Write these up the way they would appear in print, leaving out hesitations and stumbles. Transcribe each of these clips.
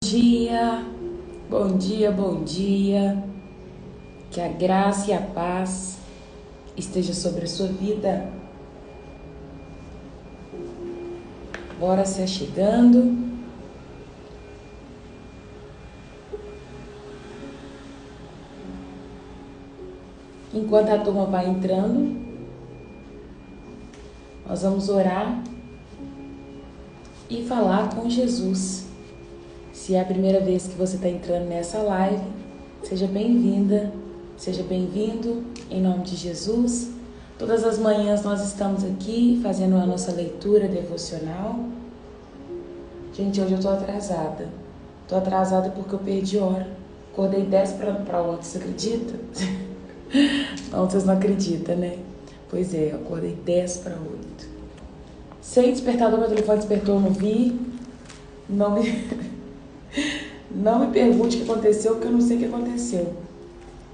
Dia, bom dia, bom dia. Que a graça e a paz esteja sobre a sua vida. Bora se achegando. Enquanto a turma vai entrando, nós vamos orar e falar com Jesus. Se é a primeira vez que você está entrando nessa live, seja bem-vinda, seja bem-vindo, em nome de Jesus. Todas as manhãs nós estamos aqui fazendo a nossa leitura devocional. Gente, hoje eu tô atrasada. Tô atrasada porque eu perdi hora. Acordei 10 para 8, você acredita? Não, vocês não acreditam, né? Pois é, eu acordei 10 para 8. Sem despertador, meu telefone despertou, eu não vi. Não me pergunte o que aconteceu, porque eu não sei o que aconteceu.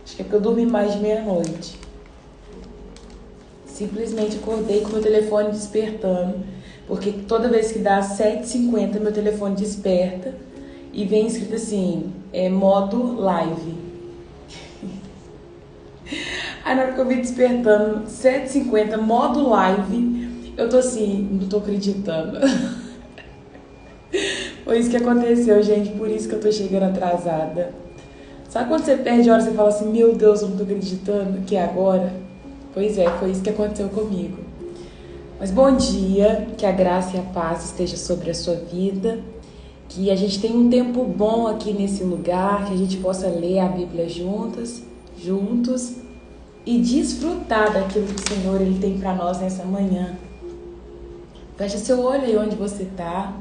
Acho que é porque eu dormi mais de meia-noite. Simplesmente acordei com meu telefone despertando, porque toda vez que dá 7h50 meu telefone desperta e vem escrito assim, modo live. Aí na hora que eu vi despertando 7h50, modo live, eu tô assim, não tô acreditando. Foi isso que aconteceu, gente, por isso que eu tô chegando atrasada. Sabe quando você perde a hora e você fala assim, meu Deus, eu não tô acreditando que é agora? Pois é, foi isso que aconteceu comigo. Mas bom dia, que a graça e a paz esteja sobre a sua vida, que a gente tenha um tempo bom aqui nesse lugar, que a gente possa ler a Bíblia juntos e desfrutar daquilo que o Senhor ele tem para nós nessa manhã. Fecha seu olho aí onde você está.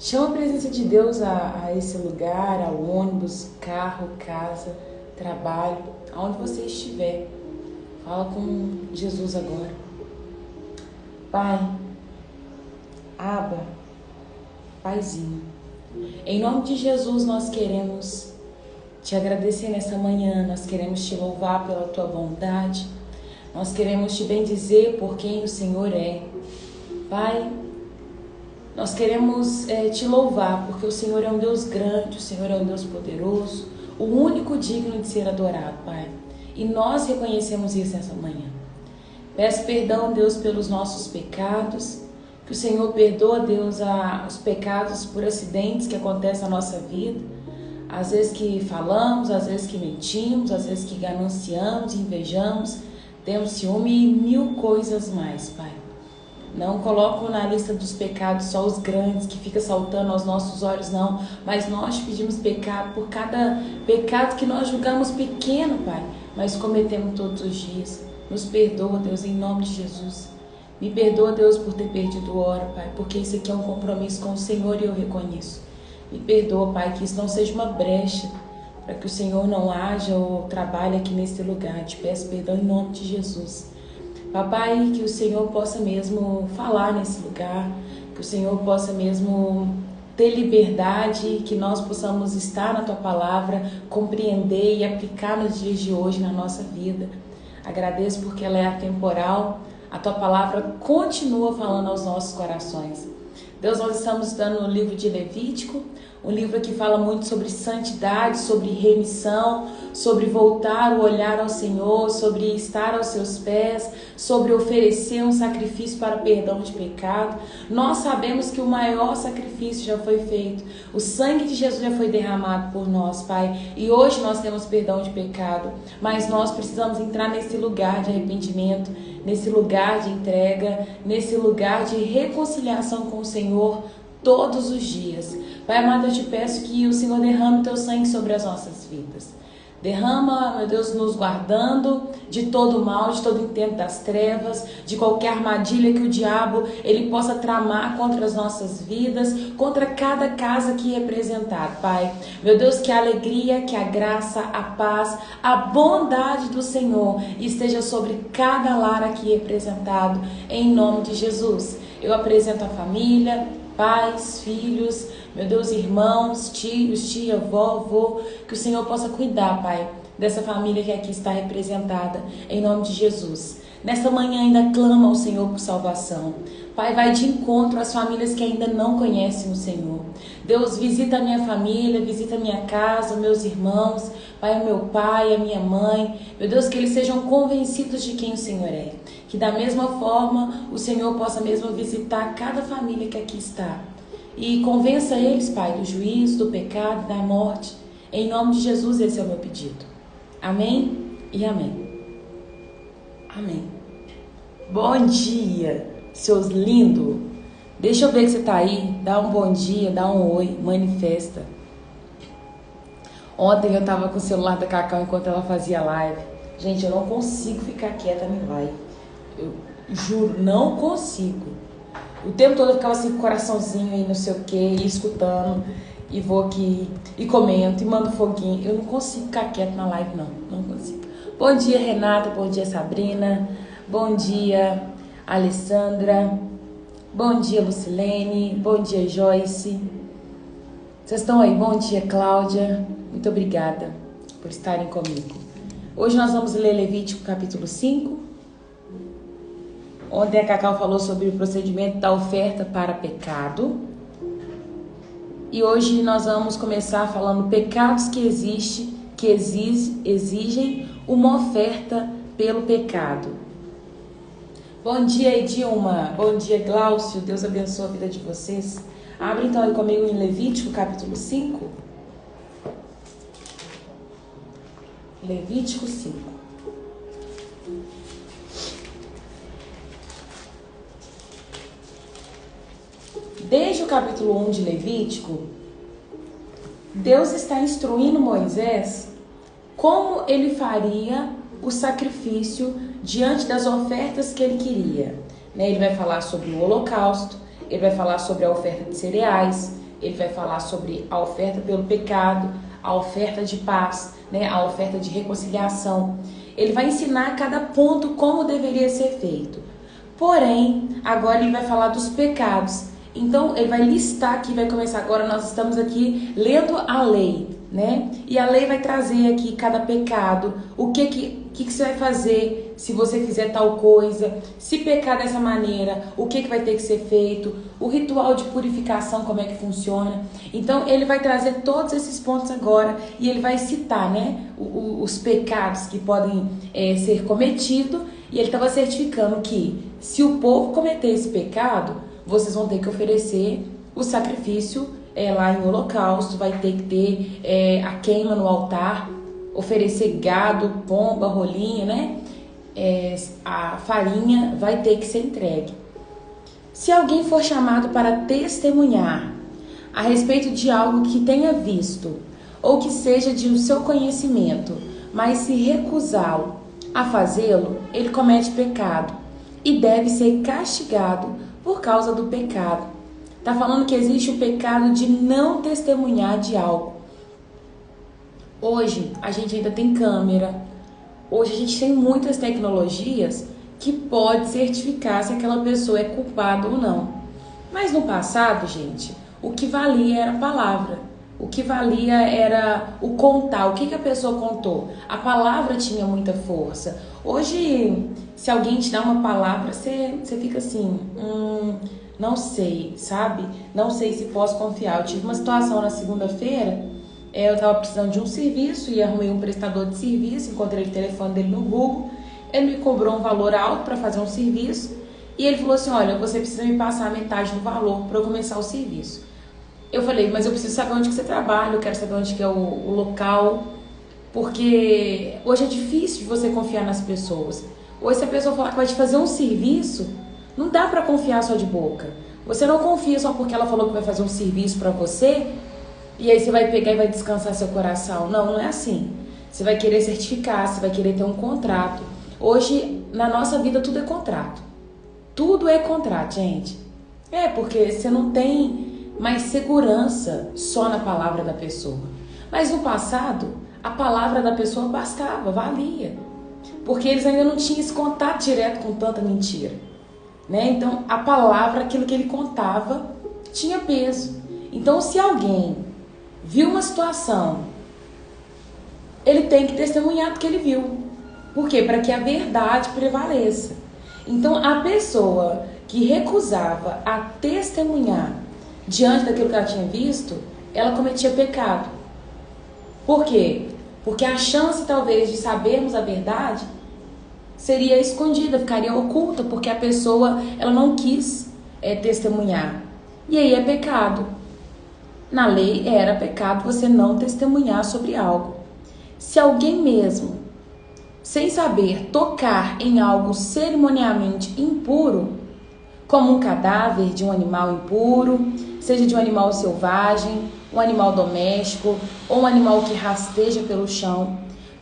Chama a presença de Deus a esse lugar, ao ônibus, carro, casa, trabalho, aonde você estiver. Fala com Jesus agora. Pai, Abba, Paizinho, em nome de Jesus nós queremos te agradecer nessa manhã, nós queremos te louvar pela tua bondade, nós queremos te bendizer por quem o Senhor é. Pai, nós queremos te louvar porque o Senhor é um Deus grande, o Senhor é um Deus poderoso, o único digno de ser adorado, Pai. E nós reconhecemos isso nessa manhã. Peço perdão, Deus, pelos nossos pecados, que o Senhor perdoa, Deus, os pecados por acidentes que acontecem na nossa vida, às vezes que falamos, às vezes que mentimos, às vezes que gananciamos, invejamos, temos ciúme e mil coisas mais, Pai. Não coloco na lista dos pecados só os grandes que fica saltando aos nossos olhos, não. Mas nós te pedimos pecado por cada pecado que nós julgamos pequeno, Pai, mas cometemos todos os dias. Nos perdoa, Deus, em nome de Jesus. Me perdoa, Deus, por ter perdido hora, Pai, porque isso aqui é um compromisso com o Senhor e eu reconheço. Me perdoa, Pai, que isso não seja uma brecha para que o Senhor não haja ou trabalhe aqui nesse lugar. Te peço perdão em nome de Jesus. Papai, que o Senhor possa mesmo falar nesse lugar, que o Senhor possa mesmo ter liberdade, que nós possamos estar na Tua Palavra, compreender e aplicar nos dias de hoje na nossa vida. Agradeço porque ela é atemporal, a Tua Palavra continua falando aos nossos corações. Deus, nós estamos estudando no livro de Levítico, um livro que fala muito sobre santidade, sobre remissão, sobre voltar o olhar ao Senhor, sobre estar aos seus pés, sobre oferecer um sacrifício para perdão de pecado. Nós sabemos que o maior sacrifício já foi feito, o sangue de Jesus já foi derramado por nós, Pai, e hoje nós temos perdão de pecado, mas nós precisamos entrar nesse lugar de arrependimento, nesse lugar de entrega, nesse lugar de reconciliação com o Senhor todos os dias. Pai amado, eu te peço que o Senhor derrame o teu sangue sobre as nossas vidas. Derrama, meu Deus, nos guardando de todo mal, de todo intento das trevas, de qualquer armadilha que o diabo ele possa tramar contra as nossas vidas, contra cada casa aqui representada, Pai. Meu Deus, que a alegria, que a graça, a paz, a bondade do Senhor esteja sobre cada lar aqui representado, em nome de Jesus. Eu apresento a família, pais, filhos, meu Deus, irmãos, tios, tia, vó, que o Senhor possa cuidar, Pai, dessa família que aqui está representada, em nome de Jesus. nessa manhã ainda clama ao Senhor por salvação. Pai, vai de encontro às famílias que ainda não conhecem o Senhor. Deus, visita a minha família, visita a minha casa, meus irmãos, Pai, o meu pai, a minha mãe. Meu Deus, que eles sejam convencidos de quem o Senhor é. Que da mesma forma o Senhor possa mesmo visitar cada família que aqui está. E convença eles, Pai, do juízo, do pecado, da morte. Em nome de Jesus, esse é o meu pedido. Amém e amém. Amém. Bom dia, seus lindos. Deixa eu ver que você tá aí. Dá um bom dia, dá um oi, manifesta. Ontem eu tava com o celular da Cacau enquanto ela fazia live. Gente, eu não consigo ficar quieta em live. Eu juro, não consigo. O tempo todo eu ficava assim com o coraçãozinho e não sei o que, e escutando, e vou aqui, e comento, e mando foguinho. Eu não consigo ficar quieta na live, não. Não consigo. Bom dia, Renata. Bom dia, Sabrina. Bom dia, Alessandra. Bom dia, Lucilene. Bom dia, Joyce. Vocês estão aí? Bom dia, Cláudia. Muito obrigada por estarem comigo. Hoje nós vamos ler Levítico capítulo 5. Ontem a Cacau falou sobre o procedimento da oferta para pecado. E hoje nós vamos começar falando pecados que exigem uma oferta pelo pecado. Bom dia, Edilma. Bom dia, Glaucio. Deus abençoe a vida de vocês. Abre então aí comigo em Levítico capítulo 5. Levítico 5. Desde o capítulo 1 de Levítico, Deus está instruindo Moisés como ele faria o sacrifício diante das ofertas que ele queria. Ele vai falar sobre o holocausto, ele vai falar sobre a oferta de cereais, ele vai falar sobre a oferta pelo pecado, a oferta de paz, a oferta de reconciliação. Ele vai ensinar cada ponto como deveria ser feito. Porém, agora ele vai falar dos pecados. Então, ele vai listar aqui, vai começar agora, nós estamos aqui lendo a lei, E a lei vai trazer aqui cada pecado, o que você vai fazer se você fizer tal coisa, se pecar dessa maneira, o que vai ter que ser feito, o ritual de purificação, como é que funciona. Então, ele vai trazer todos esses pontos agora e ele vai citar, os pecados que podem ser cometidos, e ele estava certificando que se o povo cometer esse pecado, vocês vão ter que oferecer o sacrifício lá em holocausto, vai ter que ter a queima no altar, oferecer gado, pomba, rolinha, a farinha vai ter que ser entregue. Se alguém for chamado para testemunhar a respeito de algo que tenha visto ou que seja de seu conhecimento, mas se recusar a fazê-lo, ele comete pecado e deve ser castigado por causa do pecado. Está falando que existe o pecado de não testemunhar de algo. Hoje a gente ainda tem câmera, hoje a gente tem muitas tecnologias que pode certificar se aquela pessoa é culpada ou não. Mas no passado, gente, o que valia era a palavra. O que valia era o contar, o que a pessoa contou. A palavra tinha muita força. Hoje, se alguém te dá uma palavra, você fica assim, não sei, sabe? Não sei se posso confiar. Eu tive uma situação na segunda-feira, eu estava precisando de um serviço e arrumei um prestador de serviço, encontrei o telefone dele no Google, ele me cobrou um valor alto para fazer um serviço e ele falou assim, olha, você precisa me passar metade do valor para eu começar o serviço. Eu falei, mas eu preciso saber onde que você trabalha, eu quero saber onde que é o local, porque hoje é difícil de você confiar nas pessoas. Hoje se a pessoa falar que vai te fazer um serviço, não dá pra confiar só de boca. Você não confia só porque ela falou que vai fazer um serviço pra você, e aí você vai pegar e vai descansar seu coração. Não, não é assim. Você vai querer certificar, você vai querer ter um contrato. Hoje, na nossa vida, tudo é contrato. Tudo é contrato, gente. Porque você não tem mais segurança só na palavra da pessoa. Mas no passado, a palavra da pessoa bastava, valia. Porque eles ainda não tinham esse contato direto com tanta mentira. Então, a palavra, aquilo que ele contava, tinha peso. Então, se alguém viu uma situação, ele tem que testemunhar do que ele viu. Por quê? Para que a verdade prevaleça. Então, a pessoa que recusava a testemunhar diante daquilo que ela tinha visto, ela cometia pecado. Por quê? Porque a chance, talvez, de sabermos a verdade seria escondida, ficaria oculta, porque a pessoa ela não quis testemunhar. E aí é pecado. Na lei era pecado você não testemunhar sobre algo. Se alguém mesmo, sem saber, tocar em algo cerimonialmente impuro, como um cadáver de um animal impuro, seja de um animal selvagem, um animal doméstico ou um animal que rasteja pelo chão,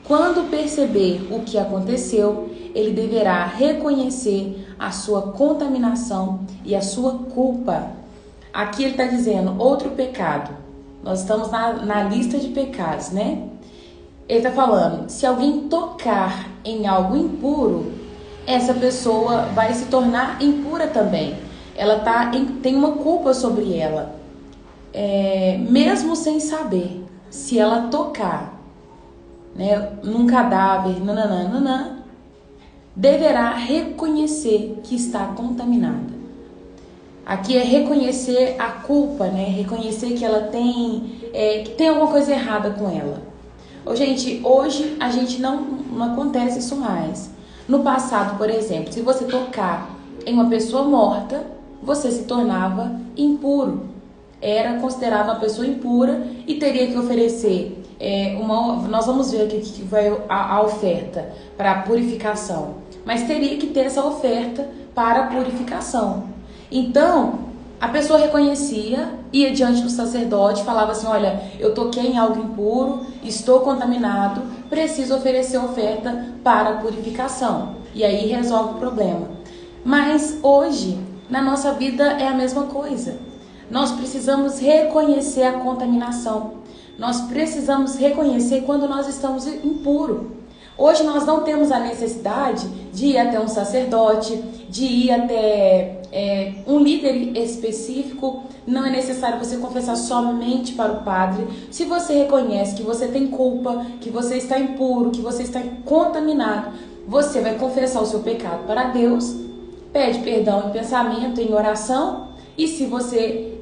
quando perceber o que aconteceu, ele deverá reconhecer a sua contaminação e a sua culpa. Aqui ele está dizendo outro pecado. Nós estamos na lista de pecados, né? Ele está falando, se alguém tocar em algo impuro, essa pessoa vai se tornar impura também. Ela tem uma culpa sobre ela. Mesmo sem saber, se ela tocar, né, num cadáver, deverá reconhecer que está contaminada. Aqui é reconhecer a culpa, né? Reconhecer que ela que tem alguma coisa errada com ela. Gente, hoje a gente não acontece isso mais. No passado, por exemplo, se você tocar em uma pessoa morta, você se tornava impuro. Era considerado uma pessoa impura e teria que oferecer nós vamos ver aqui que vai a oferta para a purificação, mas teria que ter essa oferta para a purificação. Então, a pessoa reconhecia, ia diante do sacerdote, falava assim, olha, eu toquei em algo impuro, estou contaminado, preciso oferecer oferta para a purificação. E aí resolve o problema. Mas hoje, na nossa vida, é a mesma coisa. Nós precisamos reconhecer a contaminação. Nós precisamos reconhecer quando nós estamos impuros. Hoje nós não temos a necessidade de ir até um sacerdote, de ir até um líder específico. Não é necessário você confessar somente para o padre. Se você reconhece que você tem culpa, que você está impuro, que você está contaminado, você vai confessar o seu pecado para Deus, pede perdão em pensamento, em oração. E se você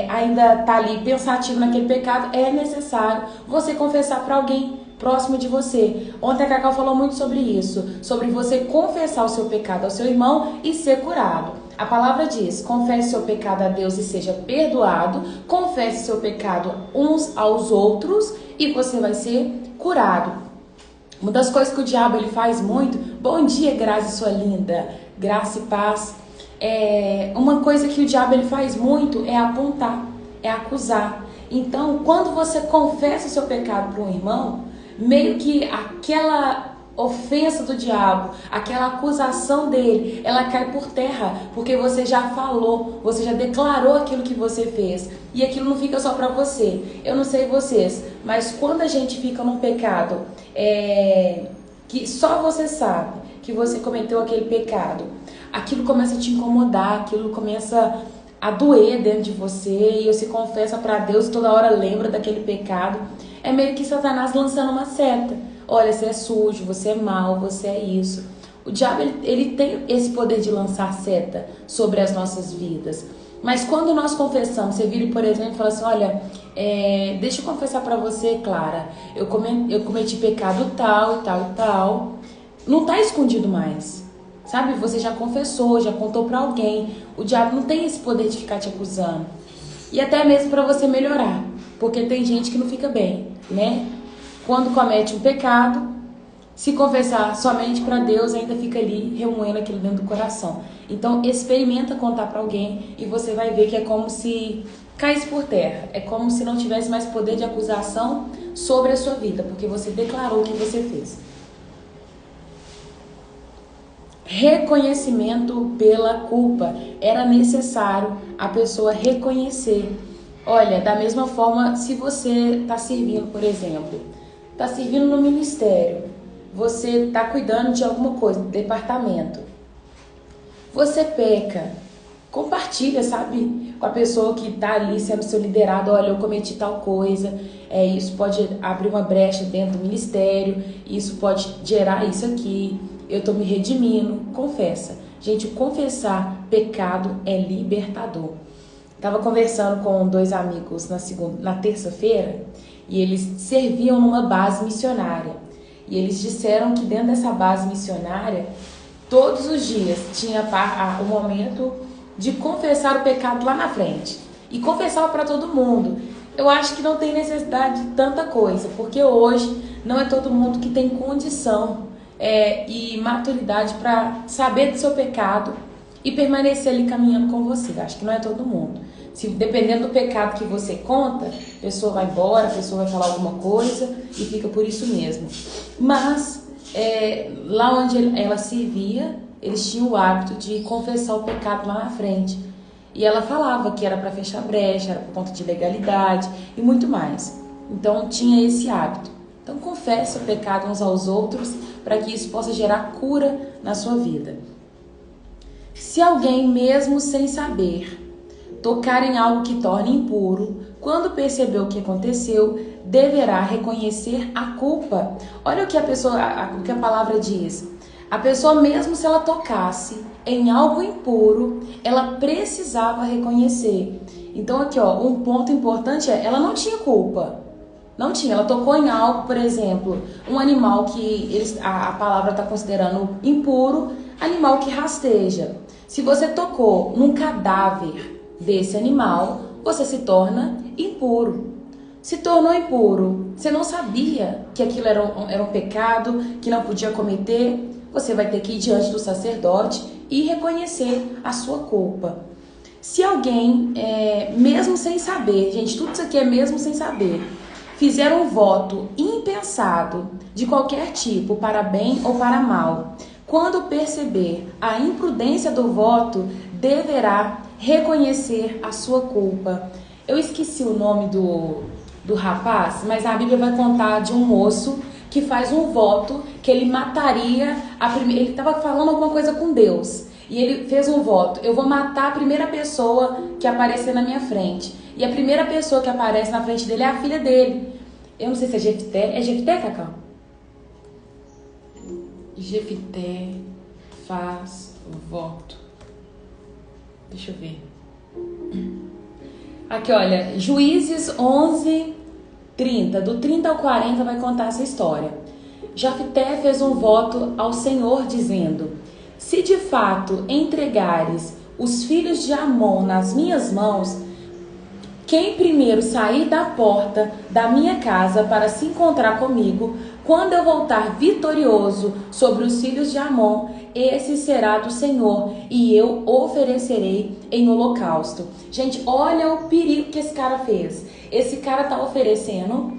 ainda está ali pensativo naquele pecado, é necessário você confessar para alguém próximo de você. Ontem a Cacau falou muito sobre isso, sobre você confessar o seu pecado ao seu irmão e ser curado. A palavra diz, confesse seu pecado a Deus e seja perdoado, confesse seu pecado uns aos outros e você vai ser curado. Uma das coisas que o diabo ele faz muito, bom dia Graça sua linda, graça e paz. Uma coisa que o diabo ele faz muito é apontar, é acusar. Então, quando você confessa o seu pecado para um irmão, meio que aquela ofensa do diabo, aquela acusação dele, ela cai por terra, porque você já falou, você já declarou aquilo que você fez, e aquilo não fica só para você. Eu não sei vocês, mas quando a gente fica num pecado que só você sabe que você cometeu aquele pecado, aquilo começa a te incomodar, aquilo começa a doer dentro de você, e você confessa para Deus, toda hora lembra daquele pecado. É meio que Satanás lançando uma seta. Olha, você é sujo, você é mau, você é isso. O diabo, ele tem esse poder de lançar seta sobre as nossas vidas. Mas quando nós confessamos, você vira, por exemplo, e fala assim, olha, deixa eu confessar para você, Clara, eu cometi pecado tal e tal e tal. Não está escondido mais. Sabe, você já confessou, já contou para alguém. O diabo não tem esse poder de ficar te acusando. E até mesmo para você melhorar. Porque tem gente que não fica bem, né? Quando comete um pecado, se confessar somente para Deus, ainda fica ali remoendo aquilo dentro do coração. Então, experimenta contar para alguém e você vai ver que é como se caísse por terra. É como se não tivesse mais poder de acusação sobre a sua vida, porque você declarou o que você fez. Reconhecimento pela culpa. Era necessário a pessoa reconhecer. Olha, da mesma forma, se você está servindo, por exemplo, está servindo no ministério, você está cuidando de alguma coisa, departamento, você peca, compartilha, sabe, com a pessoa que está ali sendo seu liderado, olha, eu cometi tal coisa, isso pode abrir uma brecha dentro do ministério, isso pode gerar isso aqui, eu estou me redimindo, confessa. Gente, o confessar pecado é libertador. Estava conversando com dois amigos na terça-feira e eles serviam numa base missionária. E eles disseram que dentro dessa base missionária, todos os dias tinha o momento de confessar o pecado lá na frente. E confessava para todo mundo. Eu acho que não tem necessidade de tanta coisa, porque hoje não é todo mundo que tem condição e maturidade para saber do seu pecado e permanecer ali caminhando com você. Acho que não é todo mundo. Se dependendo do pecado que você conta, a pessoa vai embora, a pessoa vai falar alguma coisa e fica por isso mesmo. Mas lá onde ela servia, eles tinham o hábito de confessar o pecado lá na frente. E ela falava que era para fechar brecha, era por conta de legalidade e muito mais. Então tinha esse hábito. Então confesse o pecado uns aos outros para que isso possa gerar cura na sua vida. Se alguém, mesmo sem saber, tocar em algo que torne impuro, quando perceber o que aconteceu, deverá reconhecer a culpa. Olha o que o que a palavra diz. A pessoa, mesmo se ela tocasse em algo impuro, ela precisava reconhecer. Então aqui, um ponto importante ela não tinha culpa. Não tinha, ela tocou em algo, por exemplo, um animal que a palavra está considerando impuro, animal que rasteja. Se você tocou num cadáver desse animal, você se torna impuro. Se tornou impuro, você não sabia que aquilo era um pecado, que não podia cometer, você vai ter que ir diante do sacerdote e reconhecer a sua culpa. Se alguém, mesmo sem saber, gente, tudo isso aqui é mesmo sem saber, fizer um voto impensado de qualquer tipo, para bem ou para mal, quando perceber a imprudência do voto, deverá reconhecer a sua culpa. Eu esqueci o nome do rapaz, mas a Bíblia vai contar de um moço que faz um voto que ele mataria ele estava falando alguma coisa com Deus e ele fez um voto: eu vou matar a primeira pessoa que aparecer na minha frente. E a primeira pessoa que aparece na frente dele é a filha dele. Eu não sei se é Jefté. É Jefté, Cacau? Jefté faz voto. Deixa eu ver. Aqui, olha, Juízes 11:30, do 30 ao 40 vai contar essa história. Jefté fez um voto ao Senhor dizendo: se de fato entregares os filhos de Amon nas minhas mãos, quem primeiro sair da porta da minha casa para se encontrar comigo, quando eu voltar vitorioso sobre os filhos de Amon, esse será do Senhor, e eu oferecerei em holocausto. Gente, olha o perigo que esse cara fez. Esse cara está oferecendo,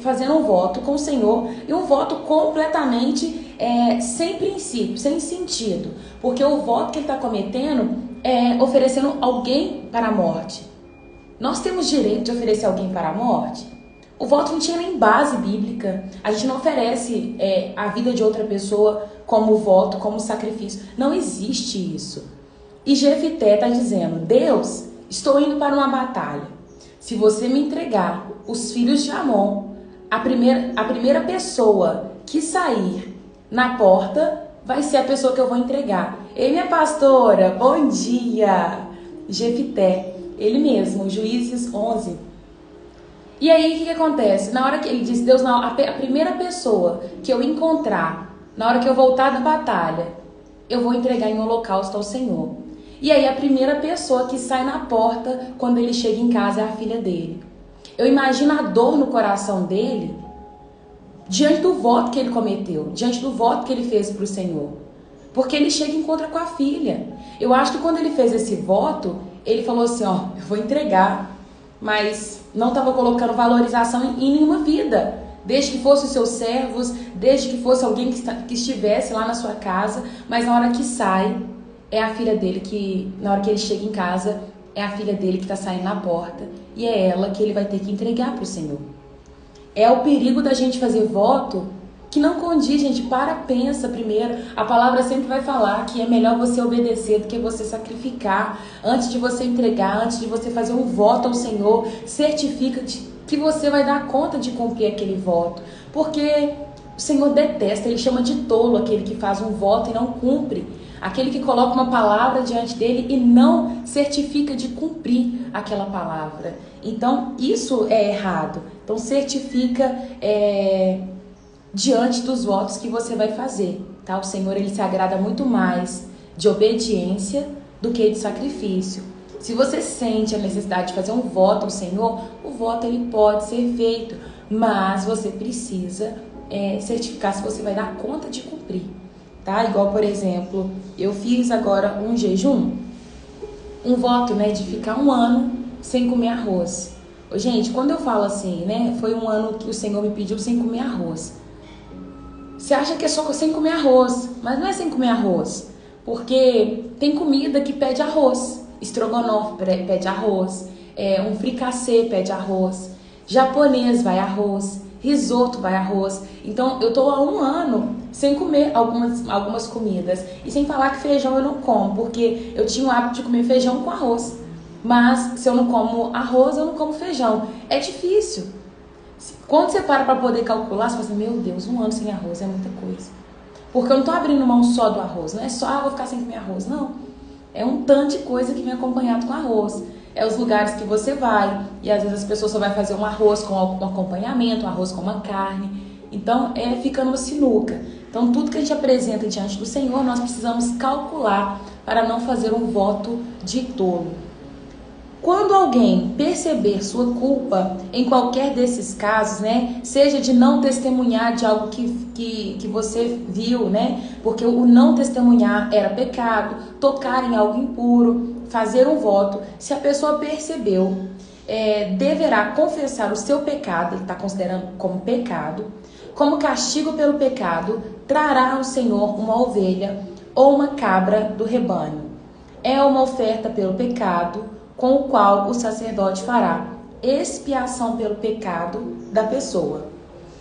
fazendo um voto com o Senhor, e um voto completamente sem princípio, sem sentido. Porque o voto que ele está cometendo é oferecendo alguém para a morte. Nós temos direito de oferecer alguém para a morte? O voto não tinha nem base bíblica. A gente não oferece a vida de outra pessoa como voto, como sacrifício. Não existe isso. E Jefté está dizendo: Deus, estou indo para uma batalha. Se você me entregar os filhos de Amon, a primeira pessoa que sair na porta vai ser a pessoa que eu vou entregar. Ei, minha pastora, bom dia! Jefté, ele mesmo, Juízes 11. E aí, o que acontece? Na hora que ele diz: Deus, a primeira pessoa que eu encontrar, na hora que eu voltar da batalha, eu vou entregar em holocausto ao Senhor. E aí, a primeira pessoa que sai na porta quando ele chega em casa é a filha dele. Eu imagino a dor no coração dele diante do voto que ele cometeu, diante do voto que ele fez para o Senhor. Porque ele chega e encontra com a filha. Eu acho que quando ele fez esse voto, ele falou assim: eu vou entregar, mas não estava colocando valorização em nenhuma vida, desde que fossem os seus servos, desde que fosse alguém que estivesse lá na sua casa, mas na hora que sai, é a filha dele na hora que ele chega em casa, é a filha dele que está saindo na porta, e é ela que ele vai ter que entregar para o Senhor. É o perigo da gente fazer voto que não condiz, gente. Pensa primeiro. A palavra sempre vai falar que é melhor você obedecer do que você sacrificar. Antes de você entregar, antes de você fazer um voto ao Senhor, certifica que você vai dar conta de cumprir aquele voto. Porque o Senhor detesta, Ele chama de tolo aquele que faz um voto e não cumpre. aquele que coloca uma palavra diante dele e não certifica de cumprir aquela palavra. Então, isso é errado. Então, certifica diante dos votos que você vai fazer, tá? O Senhor, ele se agrada muito mais de obediência do que de sacrifício. Se você sente a necessidade de fazer um voto ao Senhor, o voto ele pode ser feito, mas você precisa certificar se você vai dar conta de cumprir, tá? Igual, por exemplo, eu fiz agora um jejum, um voto, né, de ficar 1 ano sem comer arroz. Gente, quando eu falo assim, né, foi 1 ano que o Senhor me pediu sem comer arroz. Você acha que é só sem comer arroz, mas não é sem comer arroz, porque tem comida que pede arroz. Estrogonofe pede arroz, um fricassê pede arroz, japonês vai arroz, risoto vai arroz. Então eu tô há 1 ano sem comer algumas comidas, e sem falar que feijão eu não como, porque eu tinha o hábito de comer feijão com arroz, mas se eu não como arroz, eu não como feijão. É difícil. Quando você para poder calcular, você fala assim, meu Deus, 1 ano sem arroz é muita coisa. Porque eu não tô abrindo mão só do arroz, não é só, vou ficar sem comer arroz, não. É um tanto de coisa que vem acompanhado com arroz. É os lugares que você vai, e às vezes as pessoas só vai fazer um arroz com um acompanhamento, um arroz com uma carne. Então, fica numa sinuca. Então, tudo que a gente apresenta diante do Senhor, nós precisamos calcular para não fazer um voto de tolo. Quando alguém perceber sua culpa em qualquer desses casos, né, seja de não testemunhar de algo que você viu, né, porque o não testemunhar era pecado, tocar em algo impuro, fazer um voto, se a pessoa percebeu, deverá confessar o seu pecado, ele está considerando como pecado, como castigo pelo pecado, trará ao Senhor uma ovelha ou uma cabra do rebanho. É uma oferta pelo pecado, com o qual o sacerdote fará expiação pelo pecado da pessoa.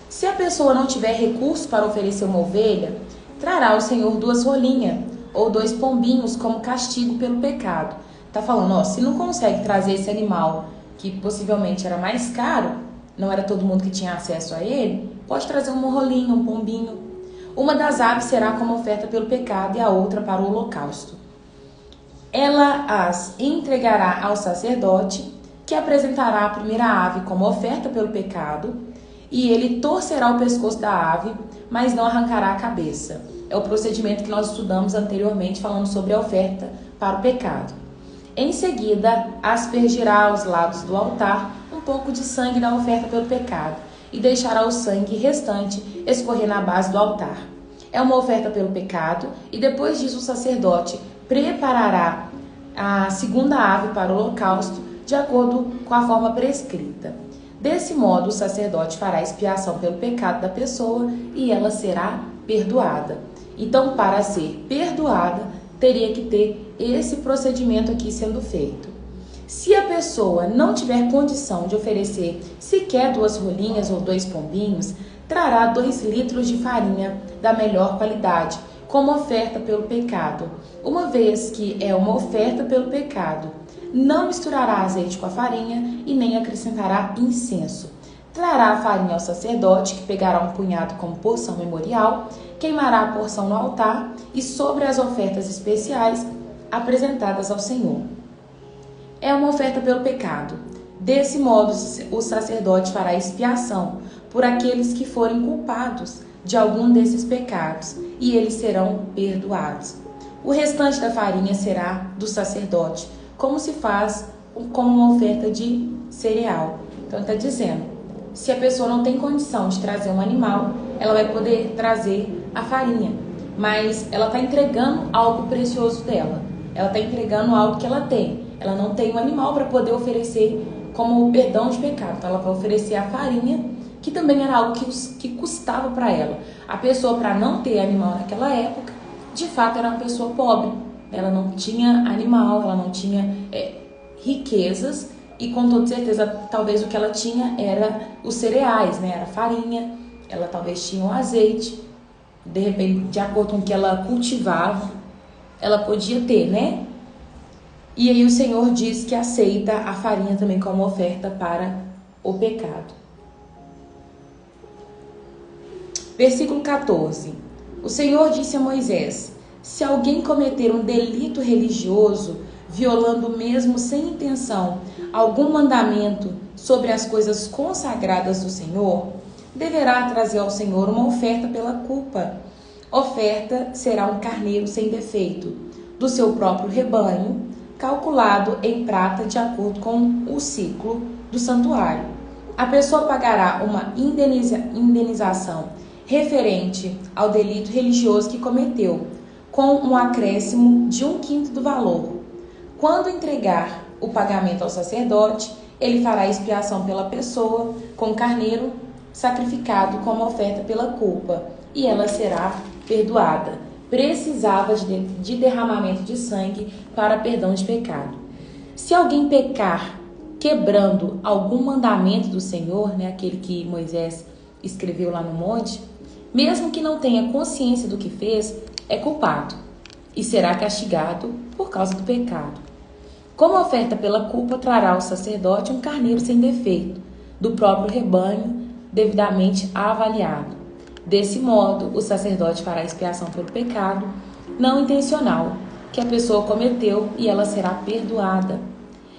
Se a pessoa não tiver recurso para oferecer uma ovelha, trará ao Senhor 2 rolinhas ou 2 pombinhos como castigo pelo pecado. Tá falando, se não consegue trazer esse animal, que possivelmente era mais caro, não era todo mundo que tinha acesso a ele, pode trazer uma rolinha, um pombinho. Uma das aves será como oferta pelo pecado e a outra para o holocausto. Ela as entregará ao sacerdote, que apresentará a primeira ave como oferta pelo pecado, e ele torcerá o pescoço da ave, mas não arrancará a cabeça. É o procedimento que nós estudamos anteriormente, falando sobre a oferta para o pecado. Em seguida, aspergirá aos lados do altar um pouco de sangue da oferta pelo pecado, e deixará o sangue restante escorrer na base do altar. É uma oferta pelo pecado, e depois disso o sacerdote preparará a segunda ave para o holocausto, de acordo com a forma prescrita. Desse modo, o sacerdote fará expiação pelo pecado da pessoa e ela será perdoada. Então, para ser perdoada, teria que ter esse procedimento aqui sendo feito. Se a pessoa não tiver condição de oferecer sequer 2 rolinhas ou 2 pombinhos, trará 2 litros de farinha da melhor qualidade, como oferta pelo pecado. Uma vez que é uma oferta pelo pecado, não misturará azeite com a farinha e nem acrescentará incenso. Trará a farinha ao sacerdote, que pegará um punhado como porção memorial, queimará a porção no altar e sobre as ofertas especiais apresentadas ao Senhor. É uma oferta pelo pecado. Desse modo, o sacerdote fará expiação por aqueles que forem culpados de algum desses pecados, e eles serão perdoados. O restante da farinha será do sacerdote, como se faz como uma oferta de cereal. Então, está dizendo, se a pessoa não tem condição de trazer um animal, ela vai poder trazer a farinha, mas ela está entregando algo precioso dela, ela está entregando algo que ela tem. Ela não tem um animal para poder oferecer como perdão de pecado, então ela vai oferecer a farinha, que também era algo que custava para ela. A pessoa, para não ter animal naquela época, de fato era uma pessoa pobre. Ela não tinha animal, ela não tinha riquezas, e com toda certeza, talvez o que ela tinha era os cereais, né? Era farinha, ela talvez tinha o azeite, de repente, de acordo com o que ela cultivava, ela podia ter, né? E aí o Senhor diz que aceita a farinha também como oferta para o pecado. Versículo 14. O Senhor disse a Moisés: Se alguém cometer um delito religioso, violando mesmo sem intenção algum mandamento sobre as coisas consagradas do Senhor, deverá trazer ao Senhor uma oferta pela culpa. Oferta será um carneiro sem defeito, do seu próprio rebanho, calculado em prata de acordo com o ciclo do santuário. A pessoa pagará uma indenização referente ao delito religioso que cometeu, com um acréscimo de 1/5 do valor. Quando entregar o pagamento ao sacerdote, ele fará expiação pela pessoa com o carneiro sacrificado como oferta pela culpa, e ela será perdoada. Precisava de derramamento de sangue para perdão de pecado. Se alguém pecar quebrando algum mandamento do Senhor, aquele que Moisés escreveu lá no monte, mesmo que não tenha consciência do que fez, é culpado e será castigado por causa do pecado. Como oferta pela culpa, trará ao sacerdote um carneiro sem defeito, do próprio rebanho, devidamente avaliado. Desse modo, o sacerdote fará expiação pelo pecado não intencional que a pessoa cometeu e ela será perdoada.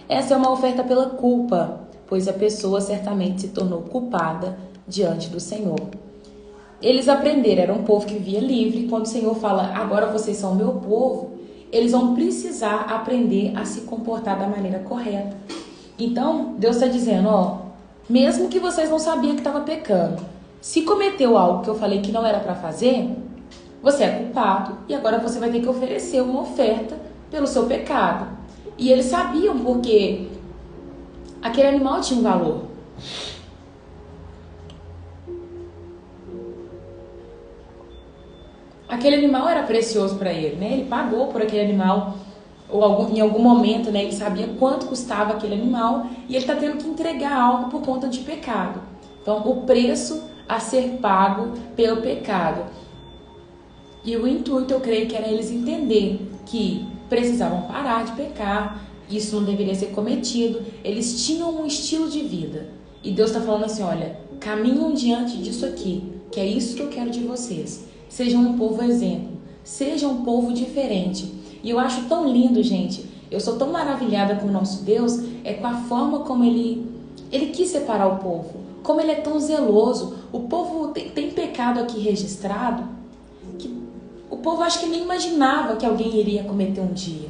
Essa é uma oferta pela culpa, pois a pessoa certamente se tornou culpada diante do Senhor. Eles aprenderam, era um povo que vivia livre. Quando o Senhor fala, agora vocês são meu povo, eles vão precisar aprender a se comportar da maneira correta. Então, Deus está dizendo, mesmo que vocês não sabiam que estava pecando, se cometeu algo que eu falei que não era para fazer, você é culpado e agora você vai ter que oferecer uma oferta pelo seu pecado. E eles sabiam porque aquele animal tinha um valor. Aquele animal era precioso para ele, Ele pagou por aquele animal, ou em algum momento, ele sabia quanto custava aquele animal e ele está tendo que entregar algo por conta de pecado. Então, o preço a ser pago pelo pecado. E o intuito, eu creio que era eles entender que precisavam parar de pecar, isso não deveria ser cometido, eles tinham um estilo de vida. E Deus está falando assim, olha, caminham diante disso aqui, que é isso que eu quero de vocês. Sejam um povo exemplo, sejam um povo diferente. E eu acho tão lindo, gente, eu sou tão maravilhada com o nosso Deus, com a forma como Ele quis separar o povo, como Ele é tão zeloso. O povo tem pecado aqui registrado, que o povo acho que nem imaginava que alguém iria cometer um dia.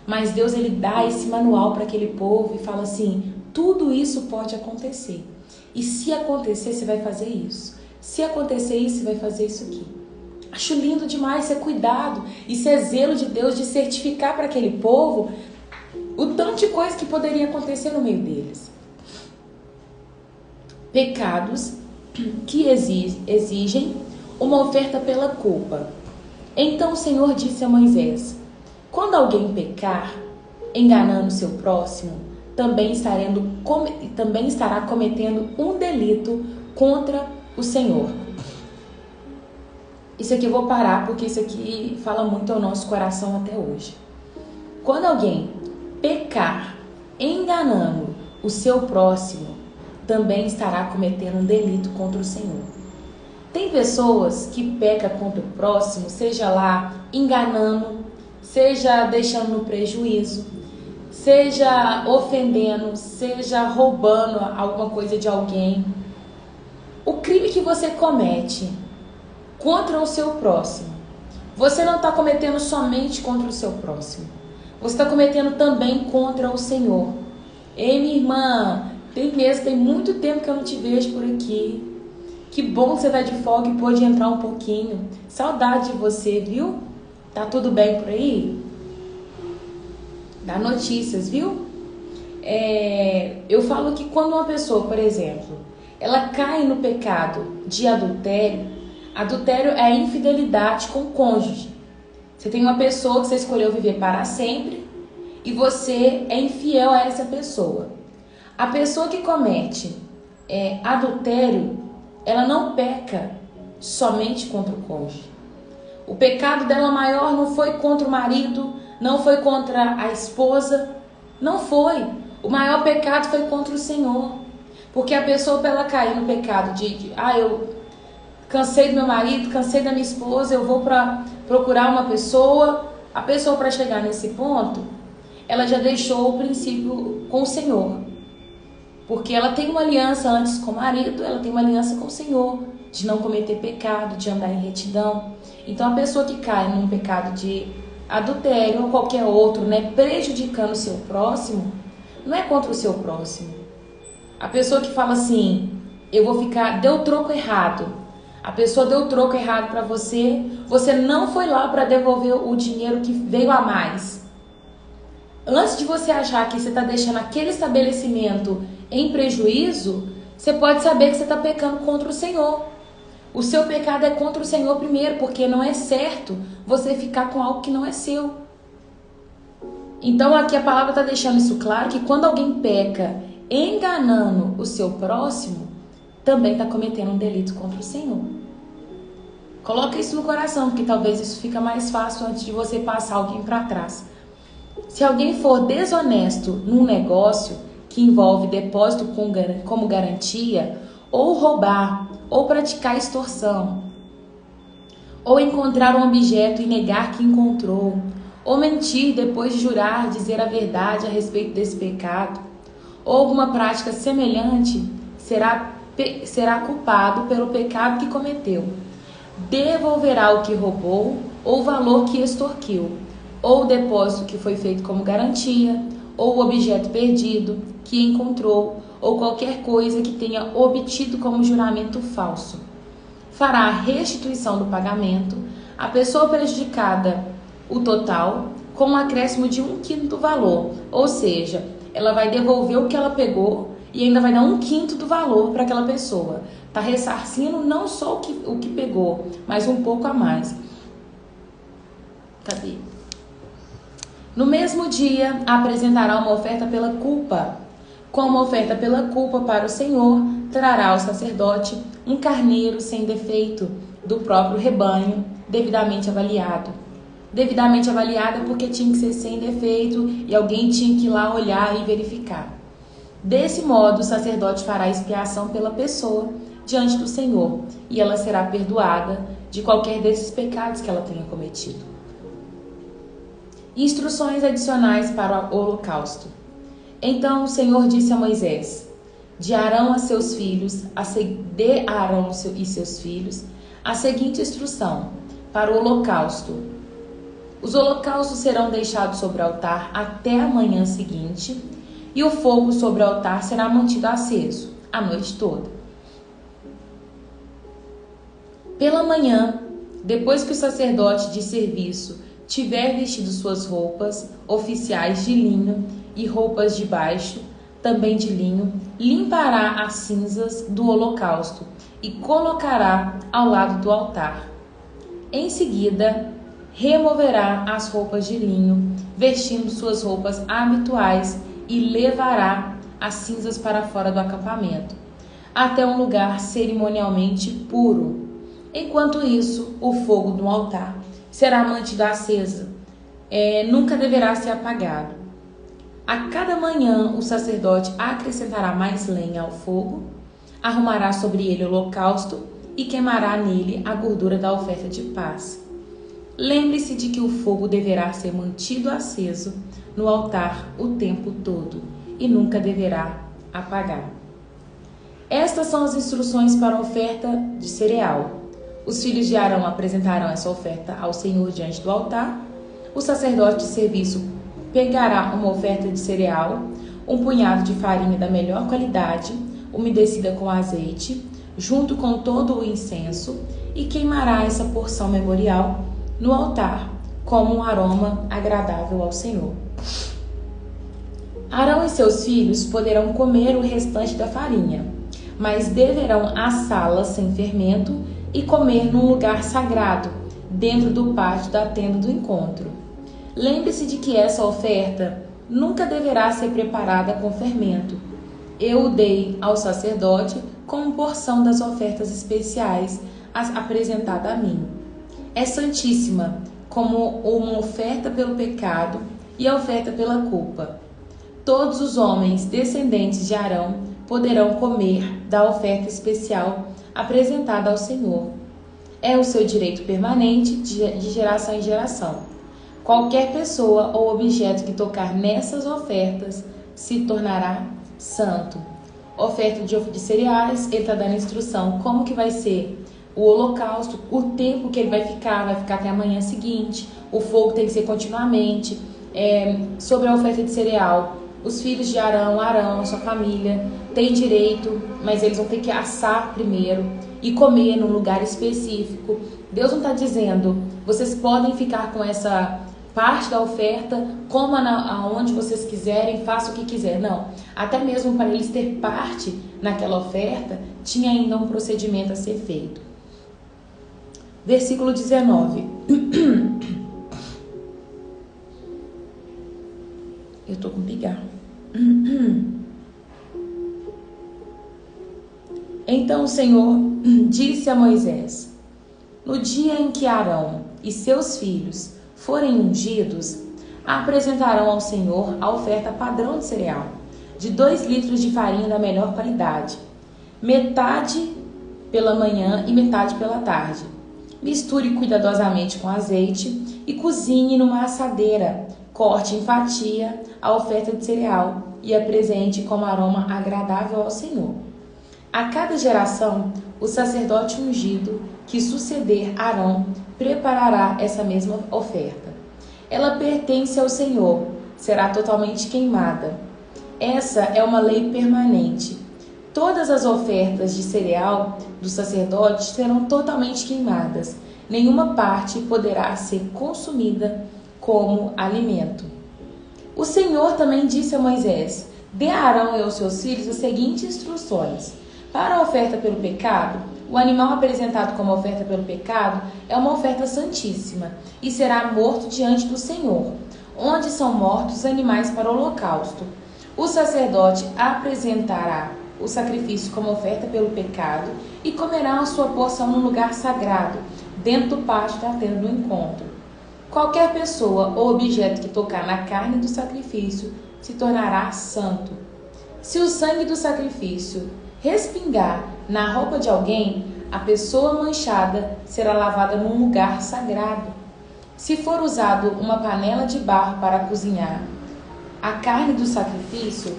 Mas Deus, Ele dá esse manual para aquele povo e fala assim, tudo isso pode acontecer. E se acontecer, você vai fazer isso. Se acontecer isso, você vai fazer isso aqui. Acho lindo demais ser cuidado e ser zelo de Deus de certificar para aquele povo o tanto de coisa que poderia acontecer no meio deles. Pecados que exigem uma oferta pela culpa. Então o Senhor disse a Moisés, quando alguém pecar, enganando seu próximo, também estará cometendo um delito contra o Senhor. Isso aqui eu vou parar porque isso aqui fala muito ao nosso coração até hoje. Quando alguém pecar enganando o seu próximo, também estará cometendo um delito contra o Senhor. Tem pessoas que pecam contra o próximo, seja lá enganando, seja deixando no prejuízo, seja ofendendo, seja roubando alguma coisa de alguém. O crime que você comete contra o seu próximo, você não está cometendo somente contra o seu próximo, você está cometendo também contra o Senhor. Ei, minha irmã, tem muito tempo que eu não te vejo por aqui. Que bom que você está de folga e pôde entrar um pouquinho. Saudade de você, viu? Tá tudo bem por aí? Dá notícias, viu? Eu falo que quando uma pessoa, por exemplo, ela cai no pecado de adultério, adultério é a infidelidade com o cônjuge. Você tem uma pessoa que você escolheu viver para sempre e você é infiel a essa pessoa. A pessoa que comete adultério, ela não peca somente contra o cônjuge. O pecado dela maior não foi contra o marido, não foi contra a esposa, não foi. O maior pecado foi contra o Senhor. Porque a pessoa, para ela cair no pecado cansei do meu marido, cansei da minha esposa, eu vou procurar uma pessoa. A pessoa, para chegar nesse ponto, ela já deixou o princípio com o Senhor. Porque ela tem uma aliança antes com o marido, ela tem uma aliança com o Senhor, de não cometer pecado, de andar em retidão. Então a pessoa que cai num pecado de adultério ou qualquer outro, né, prejudicando o seu próximo, não é contra o seu próximo. A pessoa que fala assim, deu troco errado. A pessoa deu troco errado para você, você não foi lá para devolver o dinheiro que veio a mais. Antes de você achar que você está deixando aquele estabelecimento em prejuízo, você pode saber que você está pecando contra o Senhor. O seu pecado é contra o Senhor primeiro, porque não é certo você ficar com algo que não é seu. Então aqui a palavra está deixando isso claro, que quando alguém peca enganando o seu próximo, também está cometendo um delito contra o Senhor. Coloca isso no coração, porque talvez isso fica mais fácil antes de você passar alguém para trás. Se alguém for desonesto num negócio que envolve depósito como garantia, ou roubar, ou praticar extorsão, ou encontrar um objeto e negar que encontrou, ou mentir depois de jurar dizer a verdade a respeito desse pecado, ou alguma prática semelhante, será culpado pelo pecado que cometeu. Devolverá o que roubou, ou o valor que extorquiu, ou o depósito que foi feito como garantia, ou o objeto perdido que encontrou, ou qualquer coisa que tenha obtido como juramento falso. Fará a restituição do pagamento, a pessoa prejudicada o total, com um acréscimo de 1/5 do valor, ou seja, ela vai devolver o que ela pegou e ainda vai dar 1/5 do valor para aquela pessoa. Está ressarcindo não só o que pegou, mas um pouco a mais. Cadê? No mesmo dia, apresentará uma oferta pela culpa. Como oferta pela culpa para o Senhor, trará ao sacerdote um carneiro sem defeito do próprio rebanho, devidamente avaliado. Devidamente avaliada porque tinha que ser sem defeito e alguém tinha que ir lá olhar e verificar. Desse modo, o sacerdote fará expiação pela pessoa diante do Senhor e ela será perdoada de qualquer desses pecados que ela tenha cometido. Instruções adicionais para o holocausto. Então o Senhor disse a Moisés: de Arão a seus filhos, de Arão e seus filhos, a seguinte instrução para o holocausto. Os holocaustos serão deixados sobre o altar até a manhã seguinte, e o fogo sobre o altar será mantido aceso a noite toda. Pela manhã, depois que o sacerdote de serviço tiver vestido suas roupas oficiais de linho e roupas de baixo, também de linho, limpará as cinzas do holocausto e colocará ao lado do altar. Em seguida, removerá as roupas de linho, vestindo suas roupas habituais e levará as cinzas para fora do acampamento, até um lugar cerimonialmente puro. Enquanto isso, o fogo do altar será mantido aceso, nunca deverá ser apagado. A cada manhã o sacerdote acrescentará mais lenha ao fogo, arrumará sobre ele o holocausto e queimará nele a gordura da oferta de paz. Lembre-se de que o fogo deverá ser mantido aceso no altar o tempo todo e nunca deverá apagar. Estas são as instruções para a oferta de cereal. Os filhos de Arão apresentarão essa oferta ao Senhor diante do altar. O sacerdote de serviço pegará uma oferta de cereal, um punhado de farinha da melhor qualidade, umedecida com azeite, junto com todo o incenso, e queimará essa porção memorial no altar, como um aroma agradável ao Senhor. Arão e seus filhos poderão comer o restante da farinha, mas deverão assá-la sem fermento e comer num lugar sagrado, dentro do pátio da tenda do encontro. Lembre-se de que essa oferta nunca deverá ser preparada com fermento. Eu o dei ao sacerdote como porção das ofertas especiais apresentada a mim. É santíssima, como uma oferta pelo pecado e a oferta pela culpa. Todos os homens descendentes de Arão poderão comer da oferta especial apresentada ao Senhor. É o seu direito permanente de geração em geração. Qualquer pessoa ou objeto que tocar nessas ofertas se tornará santo. Oferta de cereais, ele está dando instrução como que vai ser o holocausto, o tempo que ele vai ficar até a manhã seguinte, o fogo tem que ser continuamente. Sobre a oferta de cereal, os filhos de Arão, a sua família, têm direito, mas eles vão ter que assar primeiro e comer num lugar específico. Deus não está dizendo, vocês podem ficar com essa parte da oferta, coma aonde vocês quiserem, faça o que quiser. Não, até mesmo para eles ter parte naquela oferta, tinha ainda um procedimento a ser feito. Versículo 19. Eu tô com pigarro. Então o Senhor disse a Moisés: no dia em que Arão e seus filhos forem ungidos, apresentarão ao Senhor a oferta padrão de cereal, de 2 litros de farinha da melhor qualidade, metade pela manhã e metade pela tarde. Misture cuidadosamente com azeite e cozinhe numa assadeira. Corte em fatia a oferta de cereal e apresente como aroma agradável ao Senhor. A cada geração, o sacerdote ungido que suceder Arão preparará essa mesma oferta. Ela pertence ao Senhor, será totalmente queimada. Essa é uma lei permanente. Todas as ofertas de cereal dos sacerdotes serão totalmente queimadas. Nenhuma parte poderá ser consumida como alimento. O Senhor também disse a Moisés: dê a Arão e aos seus filhos as seguintes instruções. Para a oferta pelo pecado, o animal apresentado como oferta pelo pecado é uma oferta santíssima e será morto diante do Senhor, onde são mortos os animais para o holocausto. O sacerdote apresentará o sacrifício como oferta pelo pecado e comerá a sua porção no lugar sagrado, dentro do pátio da tenda do encontro. Qualquer pessoa ou objeto que tocar na carne do sacrifício se tornará santo. Se o sangue do sacrifício respingar na roupa de alguém, a pessoa manchada será lavada num lugar sagrado. Se for usado uma panela de barro para cozinhar a carne do sacrifício,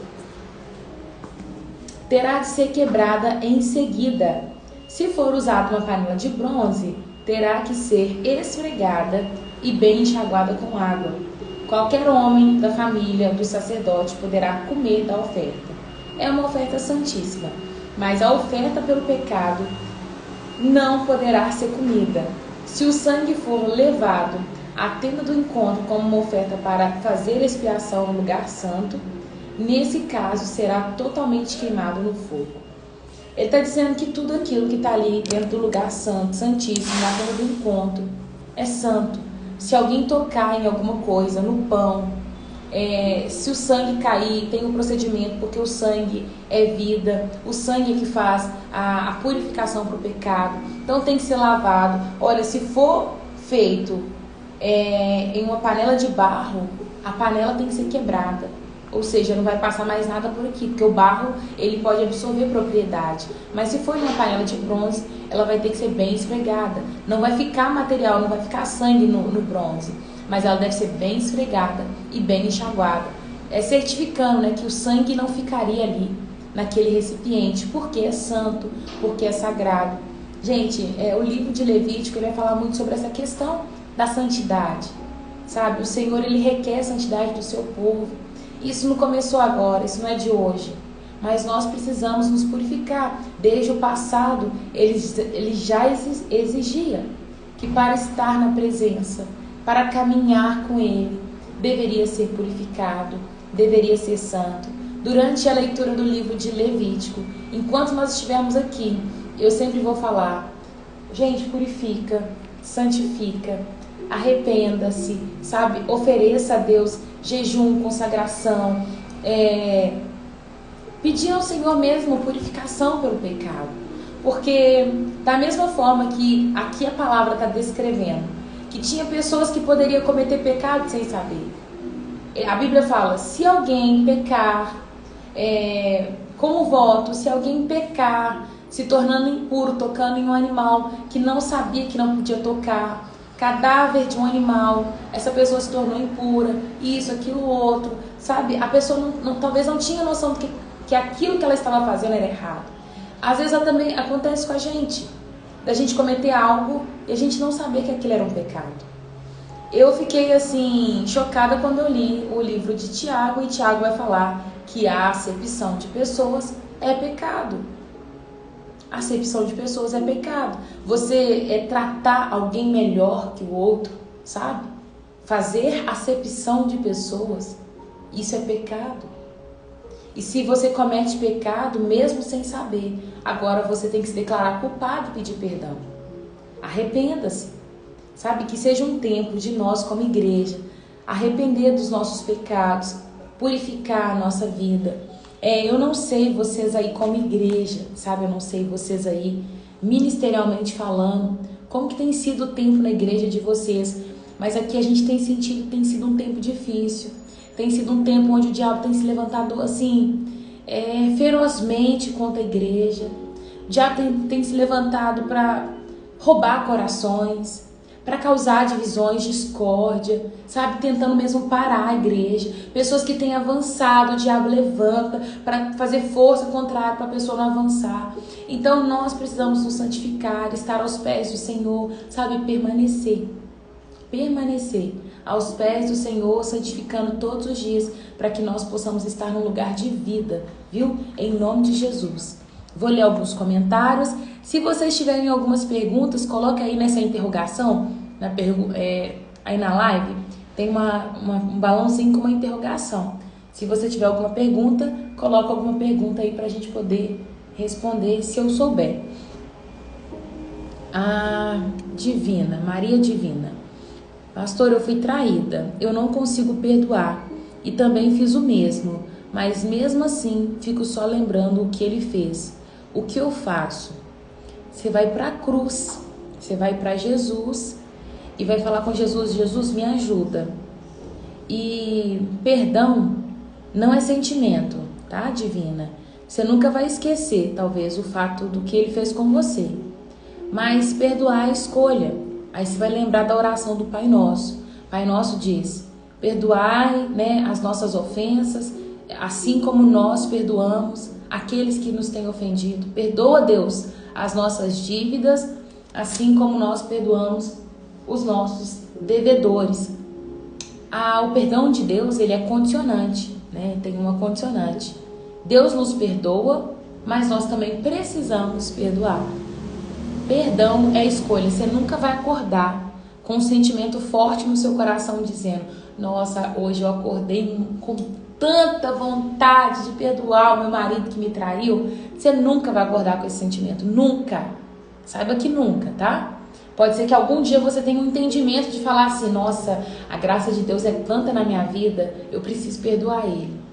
terá de ser quebrada em seguida. Se for usada uma panela de bronze, terá que ser esfregada e bem enxaguada com água. Qualquer homem da família do sacerdote poderá comer da oferta. É uma oferta santíssima, mas a oferta pelo pecado não poderá ser comida. Se o sangue for levado à tenda do encontro como uma oferta para fazer expiação no lugar santo, nesse caso será totalmente queimado no fogo. Ele está dizendo que tudo aquilo que está ali dentro do lugar santo, santíssimo, na tenda do encontro, é santo. Se alguém tocar em alguma coisa, no pão, se o sangue cair, tem um procedimento, porque o sangue é vida, o sangue é que faz a purificação para o pecado, então tem que ser lavado. Olha, se for feito em uma panela de barro, a panela tem que ser quebrada, ou seja, não vai passar mais nada por aqui, porque o barro ele pode absorver propriedade, mas se for em uma panela de bronze, ela vai ter que ser bem esfregada, não vai ficar material, não vai ficar sangue no bronze, mas ela deve ser bem esfregada e bem enxaguada, certificando, que o sangue não ficaria ali naquele recipiente, porque é santo, porque é sagrado. Gente, o livro de Levítico ele vai falar muito sobre essa questão da santidade, sabe? O Senhor ele requer a santidade do seu povo. Isso não começou agora, isso não é de hoje, mas nós precisamos nos purificar. Desde o passado ele já exigia que para estar na presença, para caminhar com Ele, deveria ser purificado, deveria ser santo. Durante a leitura do livro de Levítico, enquanto nós estivermos aqui, eu sempre vou falar: gente, purifica, santifica, arrependa-se, sabe? Ofereça a Deus jejum, consagração, pedir ao Senhor mesmo purificação pelo pecado. Porque da mesma forma que aqui a palavra está descrevendo que tinha pessoas que poderiam cometer pecado sem saber. A Bíblia fala: se alguém pecar com o voto, se alguém pecar, se tornando impuro, tocando em um animal que não sabia que não podia tocar, cadáver de um animal, essa pessoa se tornou impura, isso, aquilo, outro, sabe? A pessoa talvez não tinha noção de que aquilo que ela estava fazendo era errado. Às vezes também acontece com a gente, da gente cometer algo e a gente não saber que aquilo era um pecado. Eu fiquei assim, chocada quando eu li o livro de Tiago, e Tiago vai falar que a acepção de pessoas é pecado. A acepção de pessoas é pecado. Você tratar alguém melhor que o outro, sabe? Fazer acepção de pessoas, isso é pecado. E se você comete pecado, mesmo sem saber, agora você tem que se declarar culpado e pedir perdão. Arrependa-se. Sabe? Que seja um tempo de nós como igreja arrepender dos nossos pecados, purificar a nossa vida. Eu não sei vocês aí como igreja, sabe? Eu não sei vocês aí ministerialmente falando, como que tem sido o tempo na igreja de vocês. Mas aqui a gente tem sentido, tem sido um tempo difícil. Tem sido um tempo onde o diabo tem se levantado assim, ferozmente contra a igreja. O diabo tem se levantado para roubar corações, para causar divisões, discórdia, sabe? Tentando mesmo parar a igreja. Pessoas que têm avançado, o diabo levanta para fazer força contrária para a pessoa não avançar. Então nós precisamos nos santificar, estar aos pés do Senhor, sabe? Permanecer aos pés do Senhor, santificando todos os dias, para que nós possamos estar num lugar de vida, viu? Em nome de Jesus. Vou ler alguns comentários. Se vocês tiverem algumas perguntas, coloca aí nessa interrogação, aí na live, tem um balãozinho com uma interrogação. Se você tiver alguma pergunta, coloca alguma pergunta aí pra gente poder responder, se eu souber. Divina, Maria Divina. Pastor, eu fui traída, eu não consigo perdoar e também fiz o mesmo, mas mesmo assim fico só lembrando o que ele fez. O que eu faço? Você vai para a cruz, você vai para Jesus e vai falar com Jesus: Jesus, me ajuda. E perdão não é sentimento, tá, Divina? Você nunca vai esquecer, talvez, o fato do que ele fez com você, mas perdoar é escolha. Aí você vai lembrar da oração do Pai Nosso. Pai Nosso diz: perdoai, as nossas ofensas, assim como nós perdoamos aqueles que nos têm ofendido. Perdoa, Deus, as nossas dívidas, assim como nós perdoamos os nossos devedores. O perdão de Deus, ele é condicionante, tem uma condicionante. Deus nos perdoa, mas nós também precisamos perdoar. Perdão é escolha. Você nunca vai acordar com um sentimento forte no seu coração dizendo: nossa, hoje eu acordei com tanta vontade de perdoar o meu marido que me traiu. Você nunca vai acordar com esse sentimento. Nunca. Saiba que nunca, tá? Pode ser que algum dia você tenha um entendimento de falar assim: nossa, a graça de Deus é tanta na minha vida, eu preciso perdoar ele.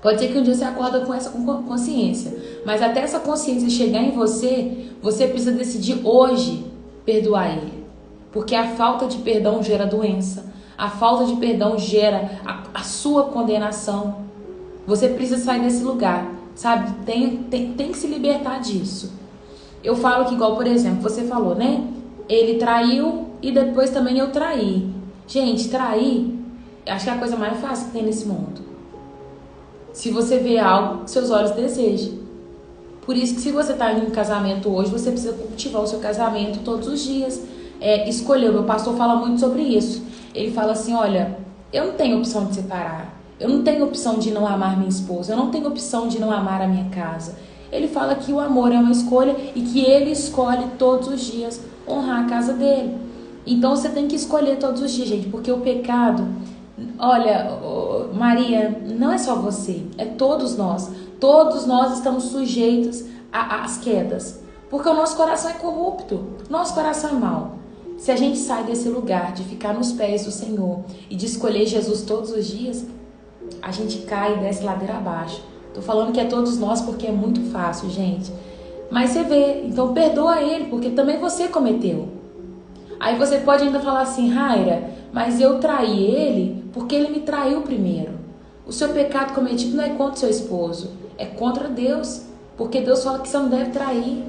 Pode ser que um dia você acorda com essa consciência, mas até essa consciência chegar em você, você precisa decidir hoje perdoar ele. Porque a falta de perdão gera doença, a falta de perdão gera a sua condenação. Você precisa sair desse lugar, sabe? Tem que se libertar disso. Eu falo que, igual, por exemplo, você falou, ele traiu e depois também eu traí. Gente, trair, acho que é a coisa mais fácil que tem nesse mundo. Se você vê algo que seus olhos desejam. Por isso que se você está em um casamento hoje, você precisa cultivar o seu casamento todos os dias. Escolher, o meu pastor fala muito sobre isso. Ele fala assim: olha, eu não tenho opção de separar. Eu não tenho opção de não amar minha esposa. Eu não tenho opção de não amar a minha casa. Ele fala que o amor é uma escolha e que ele escolhe todos os dias honrar a casa dele. Então você tem que escolher todos os dias, gente, porque o pecado... Olha, Maria, não é só você, é todos nós. Todos nós estamos sujeitos às quedas, porque o nosso coração é corrupto, nosso coração é mau. Se a gente sai desse lugar de ficar nos pés do Senhor e de escolher Jesus todos os dias, a gente cai e desce ladeira abaixo. Tô falando que é todos nós porque é muito fácil, gente. Mas você vê, então perdoa ele, porque também você cometeu. Aí você pode ainda falar assim: Raira, mas eu traí ele porque ele me traiu primeiro. O seu pecado cometido não é contra o seu esposo, é contra Deus. Porque Deus fala que você não deve trair.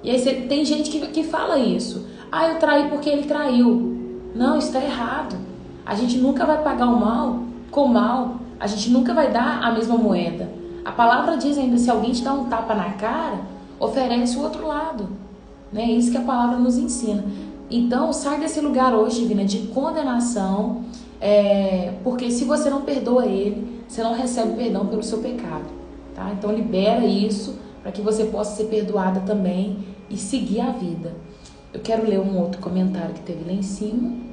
E aí tem gente que fala isso. Ah, eu traí porque ele traiu. Não, isso está errado. A gente nunca vai pagar o mal com o mal. A gente nunca vai dar a mesma moeda. A palavra diz ainda, se alguém te dá um tapa na cara, oferece o outro lado. Né? É isso que a palavra nos ensina. Então, sai desse lugar hoje, Divina, de condenação, porque se você não perdoa ele, você não recebe perdão pelo seu pecado. Tá? Então, libera isso para que você possa ser perdoada também e seguir a vida. Eu quero ler um outro comentário que teve lá em cima.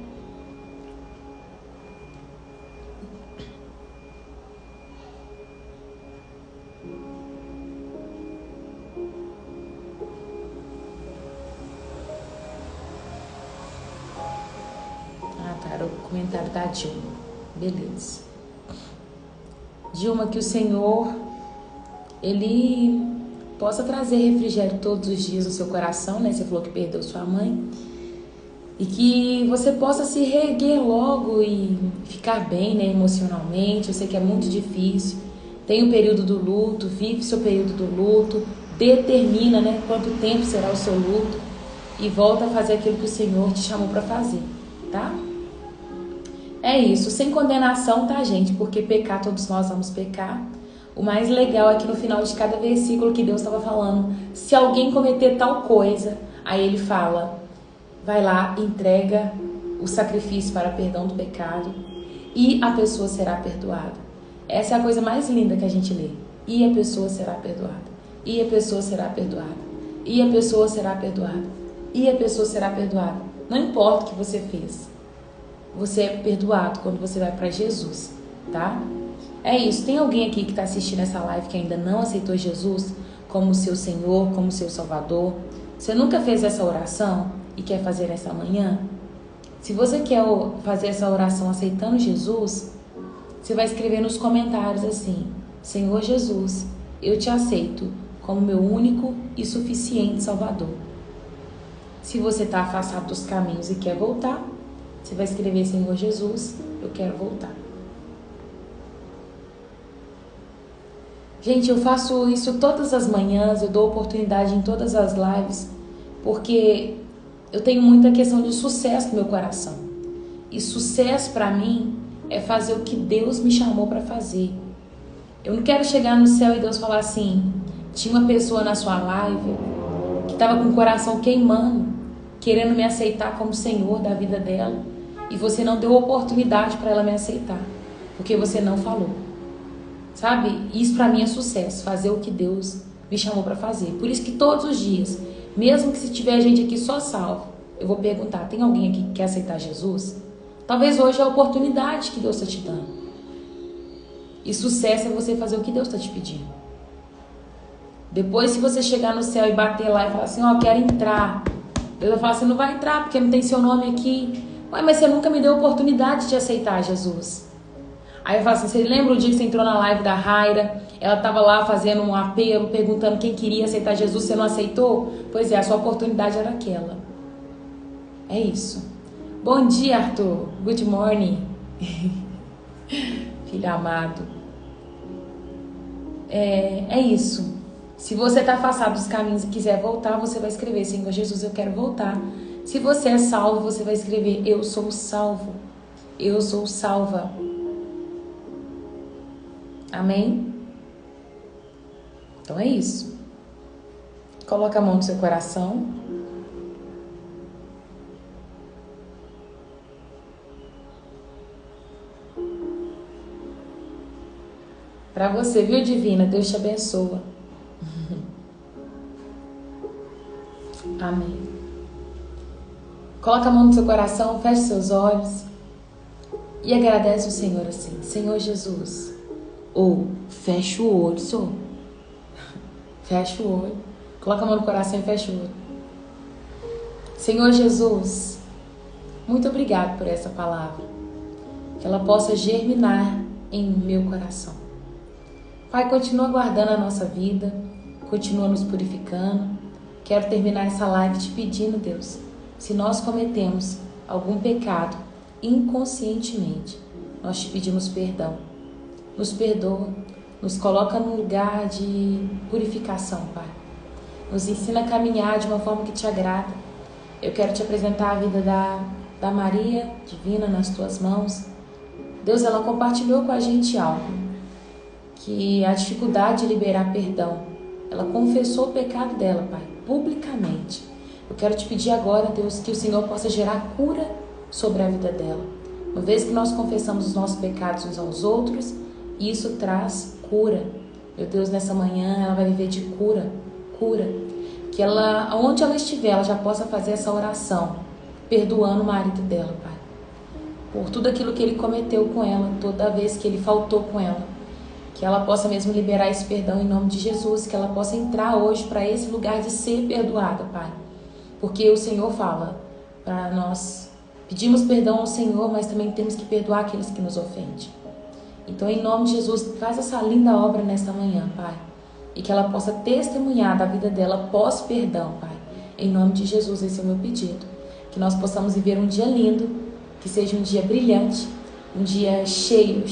Era o comentário da Dilma. Beleza. Dilma, que o Senhor, Ele possa trazer refrigério todos os dias no seu coração, né? Você falou que perdeu sua mãe. E que você possa se reerguer logo e ficar bem, né? Emocionalmente. Eu sei que é muito difícil. Tem o período do luto, vive seu período do luto. Determina, né? Quanto tempo será o seu luto. E volta a fazer aquilo que o Senhor te chamou para fazer, tá? É isso, sem condenação, tá, gente? Porque pecar, todos nós vamos pecar. O mais legal é que no final de cada versículo que Deus estava falando, se alguém cometer tal coisa, aí ele fala, vai lá, entrega o sacrifício para perdão do pecado e a pessoa será perdoada. Essa é a coisa mais linda que a gente lê. E a pessoa será perdoada. E a pessoa será perdoada. E a pessoa será perdoada. E a pessoa será perdoada. Não importa o que você fez. Você é perdoado quando você vai para Jesus, tá? É isso. Tem alguém aqui que está assistindo essa live que ainda não aceitou Jesus como seu Senhor, como seu Salvador? Você nunca fez essa oração e quer fazer essa manhã? Se você quer fazer essa oração aceitando Jesus, você vai escrever nos comentários assim: Senhor Jesus, eu te aceito como meu único e suficiente Salvador. Se você está afastado dos caminhos e quer voltar, você vai escrever, Senhor Jesus, eu quero voltar. Gente, eu faço isso todas as manhãs, eu dou oportunidade em todas as lives, porque eu tenho muita questão de sucesso no meu coração. E sucesso para mim é fazer o que Deus me chamou para fazer. Eu não quero chegar no céu e Deus falar assim, tinha uma pessoa na sua live que estava com o coração queimando, querendo me aceitar como Senhor da vida dela, e você não deu oportunidade para ela me aceitar, porque você não falou. Sabe? Isso para mim é sucesso, fazer o que Deus me chamou para fazer. Por isso que todos os dias, mesmo que se tiver gente aqui só salvo, eu vou perguntar, tem alguém aqui que quer aceitar Jesus? Talvez hoje é a oportunidade que Deus está te dando. E sucesso é você fazer o que Deus está te pedindo. Depois, se você chegar no céu e bater lá e falar assim, ó, quero entrar, Deus vai falar, você não vai entrar porque não tem seu nome aqui. Ué, mas você nunca me deu oportunidade de aceitar Jesus. Aí eu falo assim, você lembra o dia que você entrou na live da Raira? Ela estava lá fazendo um apelo, perguntando quem queria aceitar Jesus, você não aceitou? Pois é, a sua oportunidade era aquela. É isso. Bom dia, Arthur. Good morning. Filho amado. É isso. Se você está afastado dos caminhos e quiser voltar, você vai escrever, Senhor Jesus, eu quero voltar. Se você é salvo, você vai escrever, eu sou salvo. Eu sou salva. Amém? Então é isso. Coloca a mão no seu coração. Para você, viu, Divina? Deus te abençoa. Amém. Coloca a mão no seu coração, feche seus olhos e agradece o Senhor assim. Senhor Jesus. Ou fecha o olho, só. Fecha o olho. Coloca a mão no coração e fecha o olho. Senhor Jesus, muito obrigado por essa palavra. Que ela possa germinar em meu coração. Pai, continua guardando a nossa vida. Continua nos purificando. Quero terminar essa live te pedindo, Deus, se nós cometemos algum pecado inconscientemente, nós te pedimos perdão. Nos perdoa, Nos coloca num lugar de purificação, Pai. Nos ensina a caminhar de uma forma que te agrada. Eu quero te apresentar a vida da Maria Divina nas tuas mãos. Deus, ela compartilhou com a gente algo, que a dificuldade de liberar perdão. Ela confessou o pecado dela, Pai, publicamente. Eu quero te pedir agora, Deus, que o Senhor possa gerar cura sobre a vida dela. Uma vez que nós confessamos os nossos pecados uns aos outros, isso traz cura. Meu Deus, nessa manhã ela vai viver de cura. Que ela, onde ela estiver, ela já possa fazer essa oração, perdoando o marido dela, Pai, por tudo aquilo que ele cometeu com ela, toda vez que ele faltou com ela. Que ela possa mesmo liberar esse perdão em nome de Jesus, que ela possa entrar hoje para esse lugar de ser perdoada, Pai. Porque o Senhor fala para nós, pedimos perdão ao Senhor, mas também temos que perdoar aqueles que nos ofendem. Então, em nome de Jesus, faz essa linda obra nesta manhã, Pai. E que ela possa testemunhar da vida dela pós-perdão, Pai. Em nome de Jesus, esse é o meu pedido. Que nós possamos viver um dia lindo, que seja um dia brilhante, um dia cheio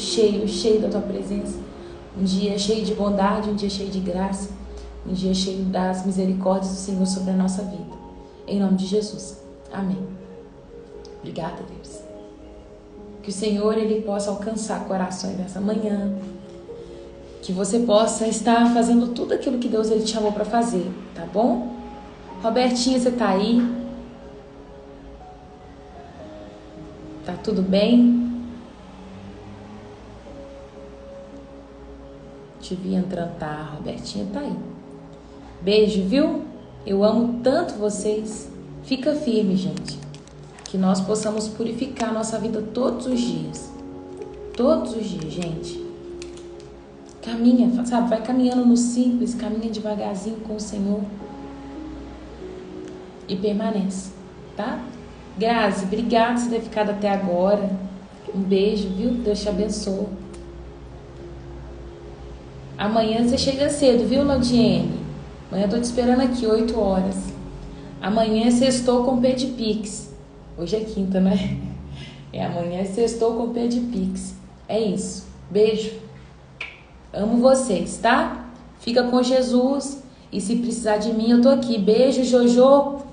da Tua presença, um dia cheio de bondade, um dia cheio de graça, um dia cheio das misericórdias do Senhor sobre a nossa vida. Em nome de Jesus. Amém. Obrigada, Deus. Que o Senhor, Ele possa alcançar corações nessa manhã. Que você possa estar fazendo tudo aquilo que Deus Ele te chamou para fazer, tá bom? Robertinha, você tá aí? Tá tudo bem? Te vi entrando, tá? Robertinha tá aí. Beijo, viu? Eu amo tanto vocês. Fica firme, gente. Que nós possamos purificar a nossa vida todos os dias. Todos os dias, gente. Caminha, sabe? Vai caminhando no simples, caminha devagarzinho com o Senhor. E permanece, tá? Grazi, obrigada por ter ficado até agora. Um beijo, viu? Deus te abençoe. Amanhã você chega cedo, viu, Laudiene? Amanhã eu tô te esperando aqui, 8 horas. Amanhã é sextou com P de Pix. Hoje é quinta, né? Amanhã é sextou com P de Pix. É isso. Beijo. Amo vocês, tá? Fica com Jesus. E se precisar de mim, eu tô aqui. Beijo, Jojo.